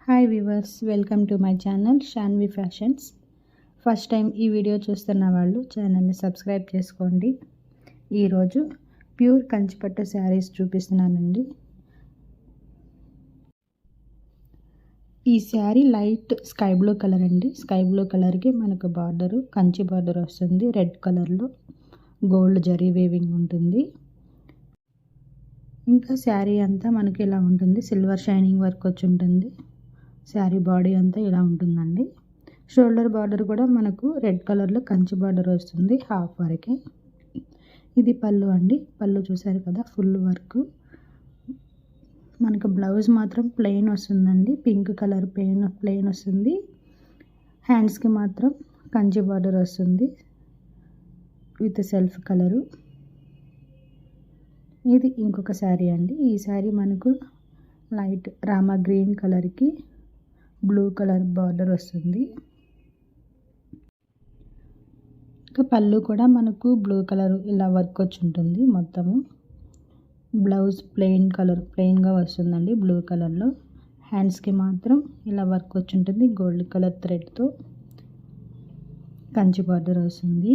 Hi viewers, welcome to my channel Shanvi fashions. First time ఈ video చూస్తున్న వాళ్ళు ఛానల్ని సబ్స్క్రైబ్ చేసుకోండి. ఈరోజు ప్యూర్ కంచిపట్టు శారీస్ చూపిస్తున్నానండి. ఈ sari light sky blue colour అండి. స్కై బ్లూ కలర్కి మనకు బార్డరు కంచి బార్డర్ వస్తుంది. రెడ్ కలర్లో గోల్డ్ జరీ వేవింగ్ ఉంటుంది. ఇంకా శారీ అంతా మనకి ఇలా ఉంటుంది. సిల్వర్ షైనింగ్ వర్క్ వచ్చి ఉంటుంది. శారీ బాడీ అంతా ఇలా ఉంటుందండి. షోల్డర్ బార్డర్ కూడా మనకు రెడ్ కలర్లో కంచి బార్డర్ వస్తుంది, హాఫ్ వరకే. ఇది పళ్ళు అండి. పళ్ళు చూసారు కదా, ఫుల్ వర్క్. మనకు బ్లౌజ్ మాత్రం ప్లెయిన్ వస్తుందండి. పింక్ కలర్ ప్లెయిన్ వస్తుంది. హ్యాండ్స్కి మాత్రం కంచి బార్డర్ వస్తుంది విత్ సెల్ఫ్ కలరు. ఇది ఇంకొక శారీ అండి. ఈ శారీ మనకు లైట్ రామా గ్రీన్ కలర్కి బ్లూ కలర్ బార్డర్ వస్తుంది. ఇంకా పళ్ళు కూడా మనకు బ్లూ కలర్ ఇలా వర్క్ వచ్చి ఉంటుంది మొత్తము. బ్లౌజ్ ప్లెయిన్గా వస్తుందండి బ్లూ కలర్లో. హ్యాండ్స్కి మాత్రం ఇలా వర్క్ వచ్చి ఉంటుంది. గోల్డ్ కలర్ థ్రెడ్తో కంచి బార్డర్ వస్తుంది.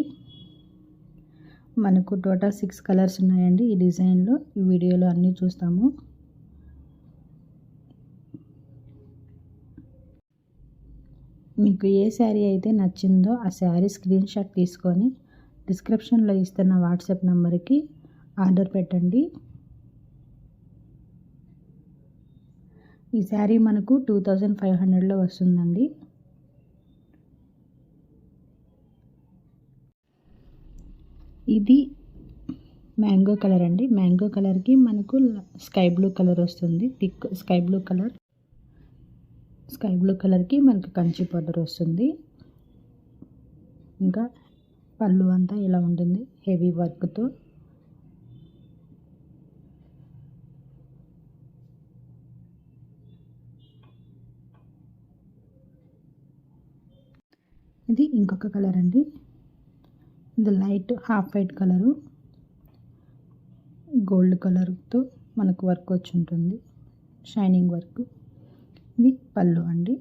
మనకు టోటల్ 6 కలర్స్ ఉన్నాయండి ఈ డిజైన్లో. ఈ వీడియోలో అన్నీ చూస్తాము. మీకు ఏ శారీ అయితే నచ్చిందో ఆ శారీ స్క్రీన్ షాట్ తీసుకొని డిస్క్రిప్షన్లో ఇస్తున్న వాట్సాప్ నెంబర్కి ఆర్డర్ పెట్టండి. ఈ శారీ మనకు 2500లో వస్తుందండి. ఇది మ్యాంగో కలర్ అండి. మ్యాంగో కలర్కి మనకు స్కై బ్లూ కలర్ వస్తుంది. థిక్ స్కై బ్లూ కలర్కి మనకు కంచి బార్డర్ వస్తుంది. ఇంకా పళ్ళు అంతా ఇలా ఉంటుంది హెవీ వర్క్తో. ఇది ఇంకొక కలర్ అండి. ఇది light half white colour, gold కలర్తో మనకు వర్క్ వచ్చి ఉంటుంది, షైనింగ్ వర్క్. ఇది పళ్ళు అండి.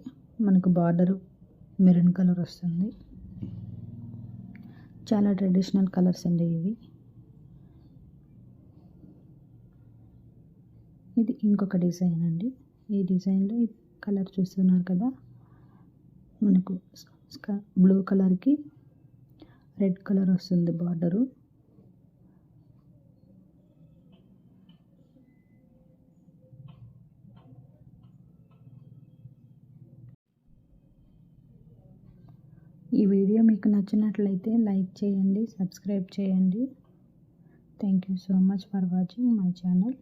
మనకు బార్డరు మెరూన్ కలర్ వస్తుంది. చాలా ట్రెడిషనల్ కలర్స్ అండి ఇవి. ఇది ఇంకొక డిజైన్ అండి. ఈ డిజైన్లో ఈ కలర్ చూస్తున్నారు కదా, మనకు బ్లూ కలర్కి రెడ్ కలర్ వస్తుంది బార్డరు. ఈ వీడియో మీకు నచ్చినట్లయితే లైక్ చేయండి, సబ్స్క్రైబ్ చేయండి. Thank you so much for watching my channel.